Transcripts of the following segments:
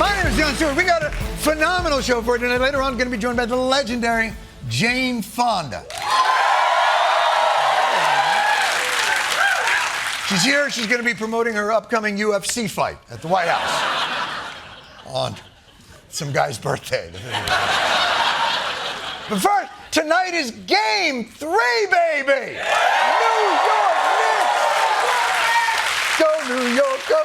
My name is Jon Stewart. We got a phenomenal show for you tonight. Later on, going to be joined by the legendary Jane Fonda. She's here. She's going to be promoting her upcoming UFC fight at the White House on some guy's birthday. But first, tonight is Game 3, baby! New York Knicks! Go, New York, go!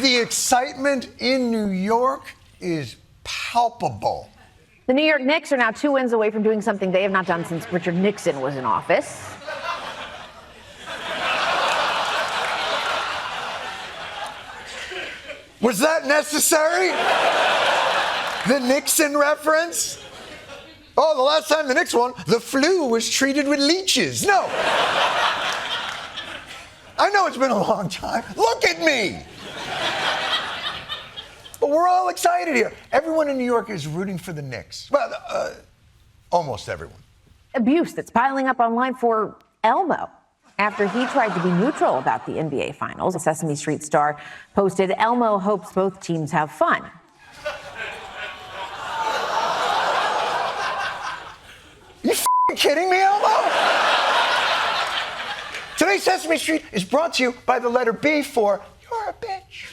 The excitement in New York is palpable. The New York Knicks are now 2 wins away from doing something they have not done since Richard Nixon was in office. Was that necessary? The Nixon reference? Oh, the last time the Knicks won, the flu was treated with leeches. No. I know it's been a long time. Look at me. But we're all excited here. Everyone in New York is rooting for the Knicks. Well, almost everyone. Abuse that's piling up online for Elmo after he tried to be neutral about the NBA Finals. A Sesame Street star posted, Elmo hopes both teams have fun. You kidding me, Elmo? Today's Sesame Street is brought to you by the letter B for you're a bitch.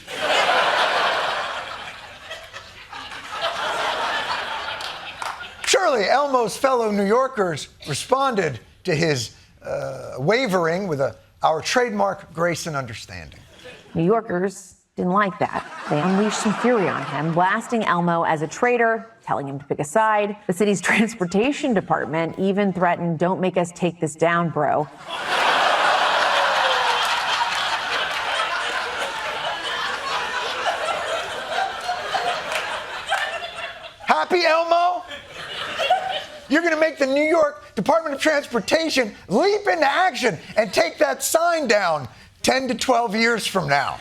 Surely Elmo's fellow New Yorkers responded to his wavering with our trademark grace and understanding. New Yorkers didn't like that. They unleashed some fury on him, blasting Elmo as a traitor, telling him to pick a side. The city's transportation department even threatened, don't make us take this down, bro. Happy, Elmo? You're going to make the New York Department of Transportation leap into action and take that sign down 10 to 12 years from now.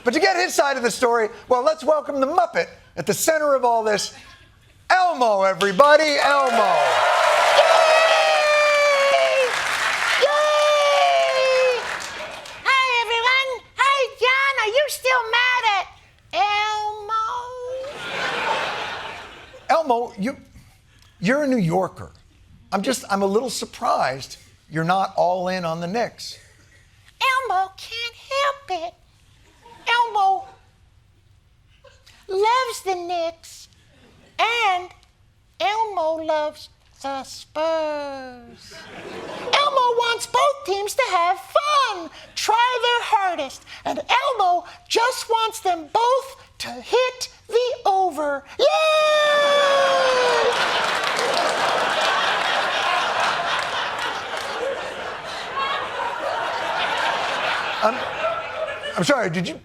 But to get his side of the story, well, let's welcome the Muppet at the center of all this, Elmo, everybody, Elmo. Yay! Yay! Hi, everyone. Hi, John. Are you still mad at Elmo? Elmo, you're a New Yorker. I'm a little surprised you're not all in on the Knicks. Elmo can't help it. Elmo loves the Knicks, and Elmo loves the Spurs. Elmo wants both teams to have fun, try their hardest, and Elmo just wants them both to hit the over. Yay! I'm sorry, did you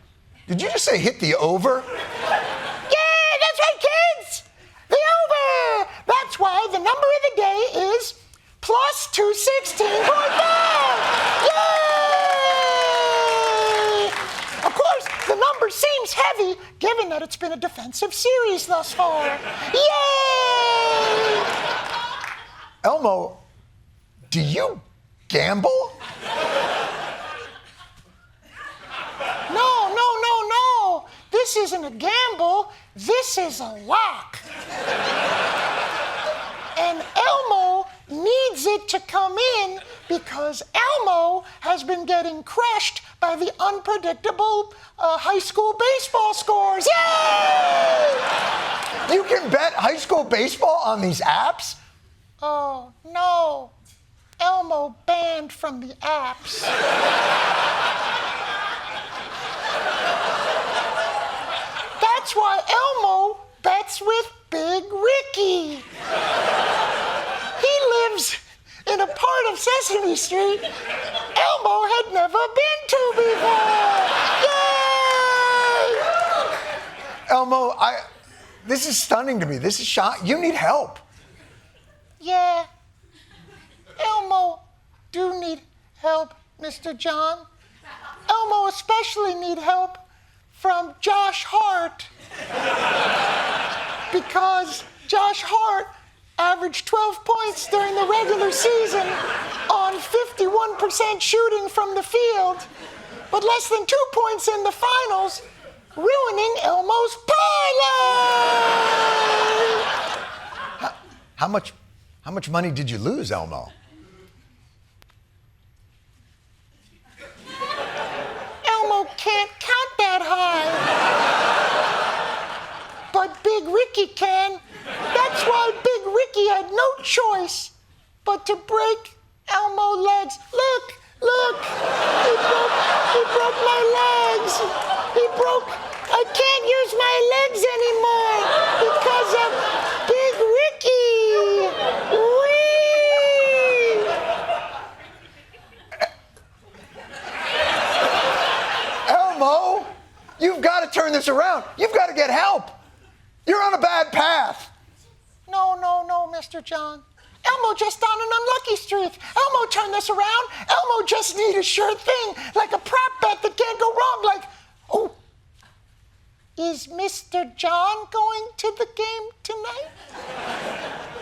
just say hit the over? Yeah, that's right, kids! The over! That's why the number of the day is plus 216.5! Yay! Of course, the number seems heavy, given that it's been a defensive series thus far. Yay! Elmo, do you gamble? No. This isn't a gamble. This is a lock. And Elmo needs it to come in because Elmo has been getting crushed by the unpredictable high school baseball scores. Yay! You can bet high school baseball on these apps? Oh, no. Elmo banned from the apps. That's why Elmo bets with Big Ricky. He lives in a part of Sesame Street Elmo had never been to before. Yay! Elmo, this is stunning to me. This is shocking. You need help. Yeah. Elmo do need help, Mr. John. Elmo especially need help from Josh Hart. Because Josh Hart averaged 12 points during the regular season on 51% shooting from the field, but less than 2 points in the finals ruining Elmo's parlor. How much money did you lose, Elmo? Elmo can't count that high. But Big Ricky can. That's why Big Ricky had no choice but to break Elmo legs. Look, he broke my legs. I can't use my legs anymore because of Big Ricky. Whee! Elmo, you've got to turn this around. You've got to get help. You're on a bad path. No, Mr. John. Elmo just on an unlucky streak. Elmo, turn this around. Elmo just need a sure thing, like a prop bet that can't go wrong. Like, oh, is Mr. John going to the game tonight?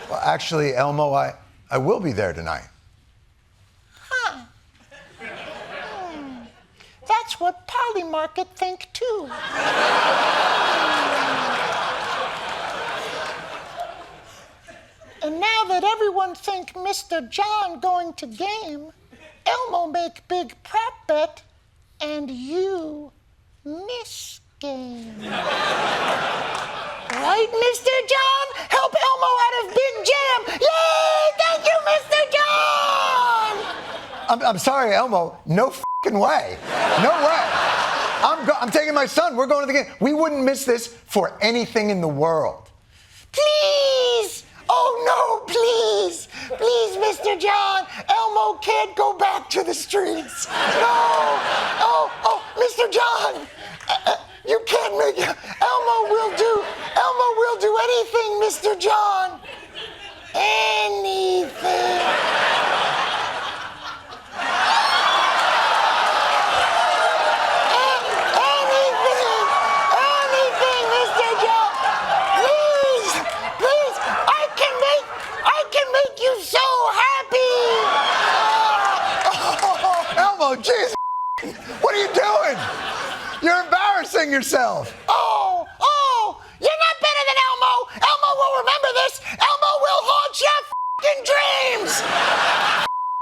Well, actually, Elmo, I will be there tonight. Huh. That's what Polymarket think too. And now that everyone think Mr. John going to game, Elmo make big prop bet, and you miss game. Right, Mr. John? Help Elmo out of big jam. Yay! Thank you, Mr. John! I'm sorry, Elmo. No f***ing way. No way. I'm taking my son. We're going to the game. We wouldn't miss this for anything in the world. Please! Oh, no, please! Please, Mr. John! Elmo can't go back to the streets! No! Oh, Mr. John! You can't make it! Elmo will do anything, Mr. John! Anything! Anything, Mr. John! Please! I can make you so happy! Elmo, jeez, what are you doing? You're embarrassing yourself. Oh, you're not better than Elmo! Elmo will remember this! Elmo will haunt your f***ing dreams!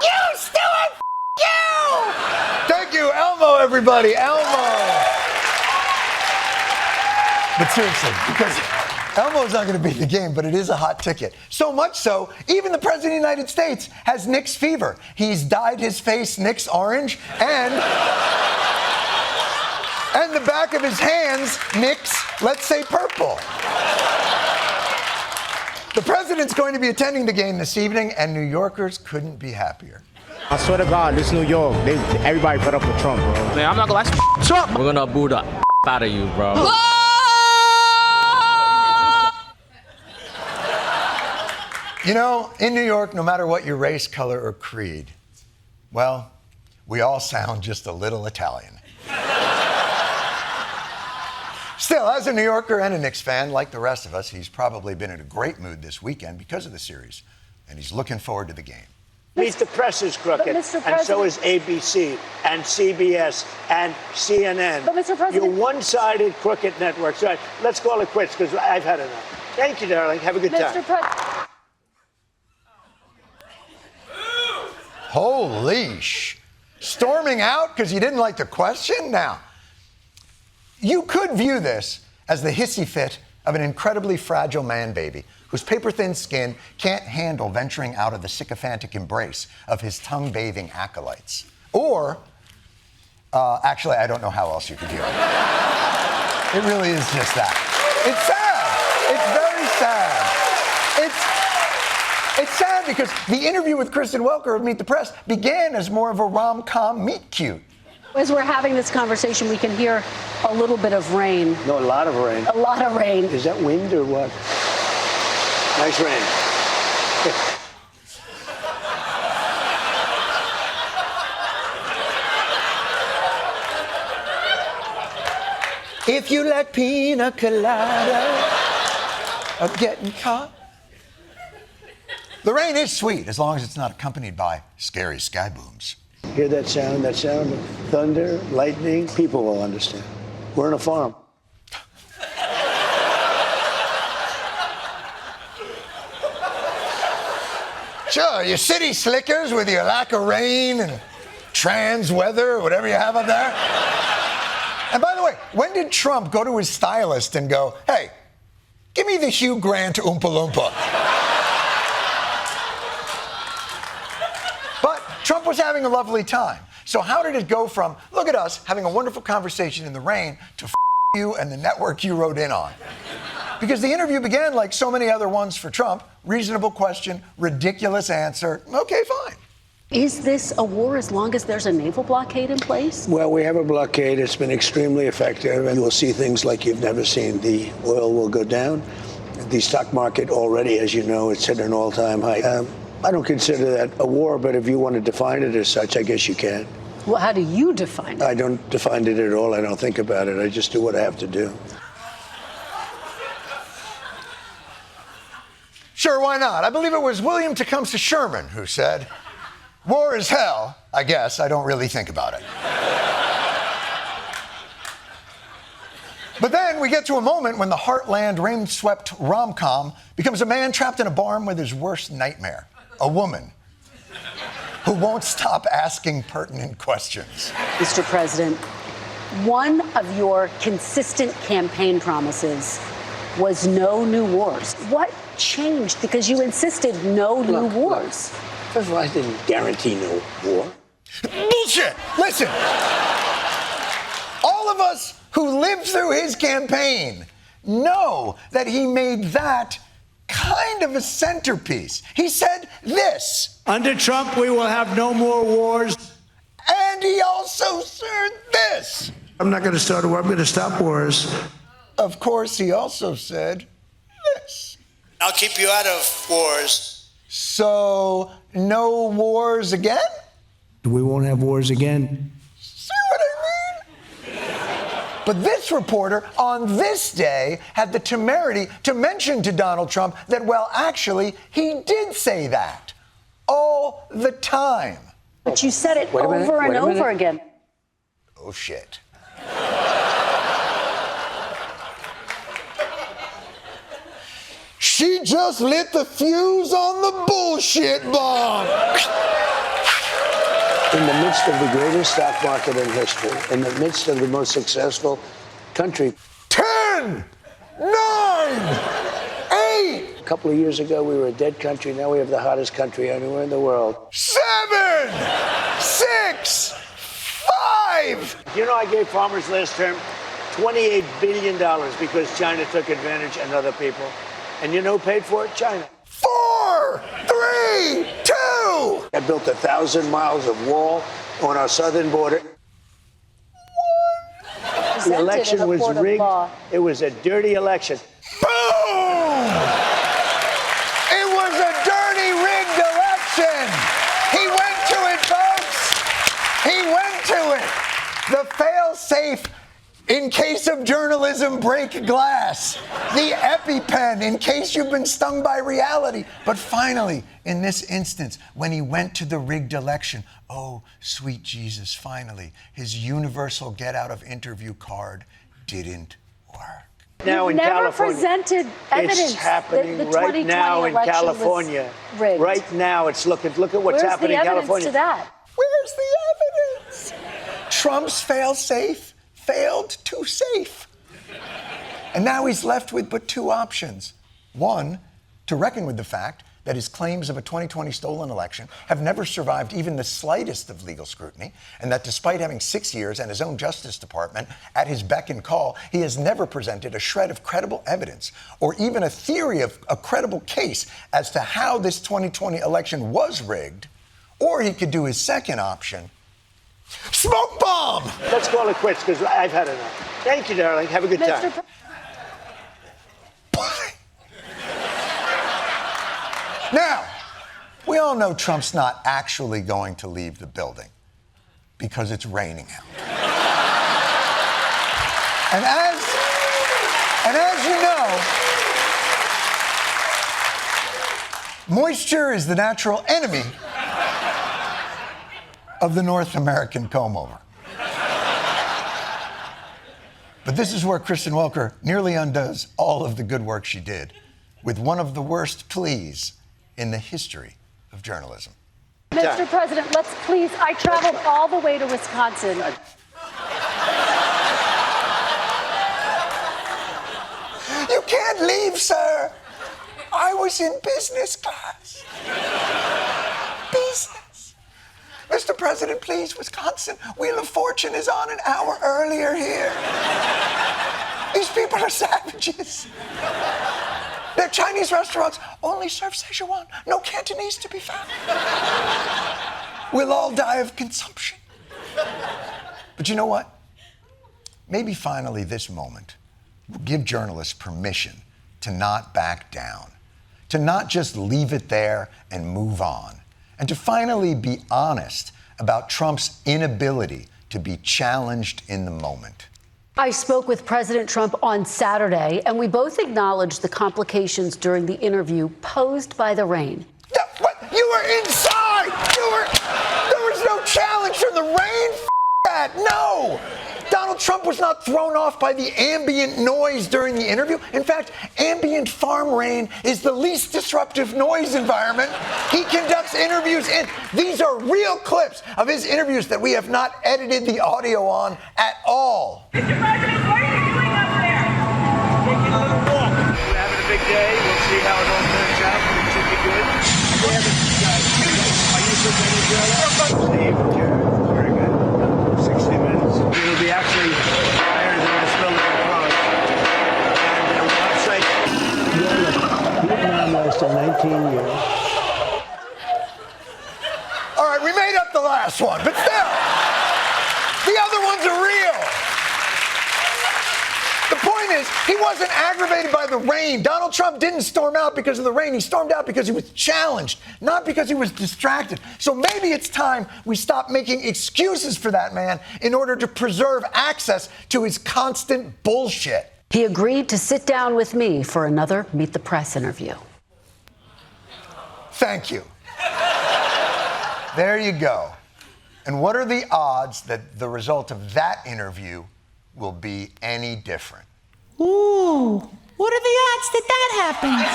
You, Stewart! You! Thank you, Elmo, everybody. Elmo. But seriously, because Elmo's not going to be at the game, but it is a hot ticket. So much so, even the President of the United States has Knicks fever. He's dyed his face Knicks orange and the back of his hands Knicks, let's say, purple. The president's going to be attending the game this evening, and New Yorkers couldn't be happier. I swear to God, this New York, everybody put up with Trump, bro. Man, I'm not gonna lie, Trump. We're gonna boo the out of you, bro. You know, in New York, no matter what your race, color, or creed, well, we all sound just a little Italian. Still, as a New Yorker and a Knicks fan, like the rest of us, he's probably been in a great mood this weekend because of the series, and he's looking forward to the game. Meet the press is crooked, and so is ABC, and CBS, and CNN. But Mr. President, You're one-sided crooked networks. Right, let's call it quits, because I've had enough. Thank you, darling. Have a good time. Holy storming out because you didn't like the question? Now, you could view this as the hissy fit of an incredibly fragile man baby whose paper-thin skin can't handle venturing out of the sycophantic embrace of his tongue-bathing acolytes. Or, actually, I don't know how else you could view it. It really is just that. It's sad. It's very sad. It's sad because the interview with Kristen Welker of Meet the Press began as more of a rom-com meet-cute. as we're having this conversation, we can hear a little bit of rain. No, a lot of rain. A lot of rain. Is that wind or what? Nice rain. If you like pina colada of getting caught. The rain is sweet as long as it's not accompanied by scary sky booms. Hear that sound of thunder, lightning? People will understand. We're on a farm. Sure, you city slickers with your lack of rain and trans weather, whatever you have up there. And by the way, when did Trump go to his stylist and go, hey, give me the Hugh Grant Oompa Loompa? But Trump was having a lovely time. So how did it go from, look at us having a wonderful conversation in the rain, to you and the network you wrote in on? Because the interview began like so many other ones for Trump. Reasonable question, ridiculous answer. Okay, fine. Is this a war as long as there's a naval blockade in place? Well, we have a blockade. It's been extremely effective, and you will see things like you've never seen. The oil will go down. The stock market already, as you know, it's hit an all-time high. I don't consider that a war, but if you want to define it as such, I guess you can. Well, how do you define it? I don't define it at all. I don't think about it. I just do what I have to do. Sure, why not? I believe it was William Tecumseh Sherman who said, war is hell. I guess I don't really think about it. But then we get to a moment when the heartland rain-swept rom-com becomes a man trapped in a barn with his worst nightmare, a woman who won't stop asking pertinent questions. Mr. President, one of your consistent campaign promises was no new wars. What changed? Because you insisted no new wars. First of all, I didn't guarantee no war. Bullshit! Listen. All of us who lived through his campaign know that he made that kind of a centerpiece. He said this. Under Trump, we will have no more wars. And he also said this. I'm not going to start a war. I'm going to stop wars. Of course, he also said this. I'll keep you out of wars. So, no wars again? We won't have wars again. See what I mean? But this reporter, on this day, had the temerity to mention to Donald Trump that, well, actually, he did say that. All the time. But you said it over and over again. Oh, shit. She just lit the fuse on the bullshit bomb. In the midst of the greatest stock market in history, in the midst of the most successful country. 10, 9, 8. A couple of years ago, we were a dead country. Now we have the hottest country anywhere in the world. 7, 6, 5. You know, I gave farmers last term $28 billion because China took advantage and other people. And you know who paid for it? China. 4, 3, 2. I built 1,000 miles of wall on our southern border. The election was rigged. It was a dirty election. Boom! It was a dirty, rigged election. He went to it, folks. He went to it. The fail-safe in case of journalism break glass. The EpiPen in case you've been stung by reality. But finally, in this instance, when he went to the rigged election, oh, sweet Jesus, finally, his universal get-out-of-interview card didn't work. Now in never California, presented evidence. it's happening the right now in election was California. rigged. Right now, it's look at what's happening in California. Where's the evidence to that? Where's the evidence? Trump's fail-safe failed too safe. And now he's left with but two options. One, to reckon with the fact that his claims of a 2020 stolen election have never survived even the slightest of legal scrutiny, and that despite having 6 years and his own Justice Department at his beck and call, he has never presented a shred of credible evidence or even a theory of a credible case as to how this 2020 election was rigged. Or he could do his second option, smoke bomb! Let's call it quits because I've had enough. Thank you, darling. Have a good time. Now, we all know Trump's not actually going to leave the building because it's raining out. And as you know, moisture is the natural enemy of the North American comb-over. But this is where Kristen Welker nearly undoes all of the good work she did with one of the worst pleas in the history of journalism. Mr. President, let's please, I traveled all the way to Wisconsin. You can't leave, sir. I was in business class. Business. Mr. President, please, Wisconsin, Wheel of Fortune is on an hour earlier here. These people are savages. Their Chinese restaurants only serve Szechuan. No Cantonese to be found. We'll all die of consumption. But you know what? Maybe finally this moment will give journalists permission to not back down, to not just leave it there and move on, and to finally be honest about Trump's inability to be challenged in the moment. I spoke with President Trump on Saturday, and we both acknowledged the complications during the interview posed by the rain. What? You were inside! There was no challenge from the rain? That. No! Donald Trump was not thrown off by the ambient noise during the interview. In fact, ambient farm rain is the least disruptive noise environment he conducts interviews in. These are real clips of his interviews that we have not edited the audio on at all. Mr. President, what are you doing up there? Taking a little walk. We're having a big day. We'll see how it all turns out. It should be good. Are you Steve? Very good. 60 minutes. It'll be actually higher than the spill of the car. And website. Vietnam lasted 19 years. All right, we made up the last one, but still, the other ones are real. The point is, he wasn't aggravated by the rain. Donald Trump didn't storm out because of the rain. He stormed out because he was challenged, not because he was distracted. So maybe it's time we stop making excuses for that man in order to preserve access to his constant bullshit. He agreed to sit down with me for another Meet the Press interview. Thank you. There you go. And what are the odds that the result of that interview will be any different? Ooh, what are the odds that happens?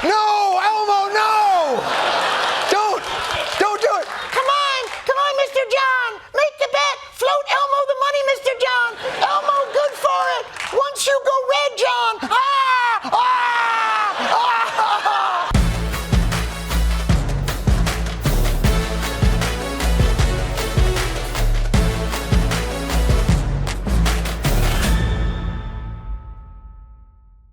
No, Elmo, no!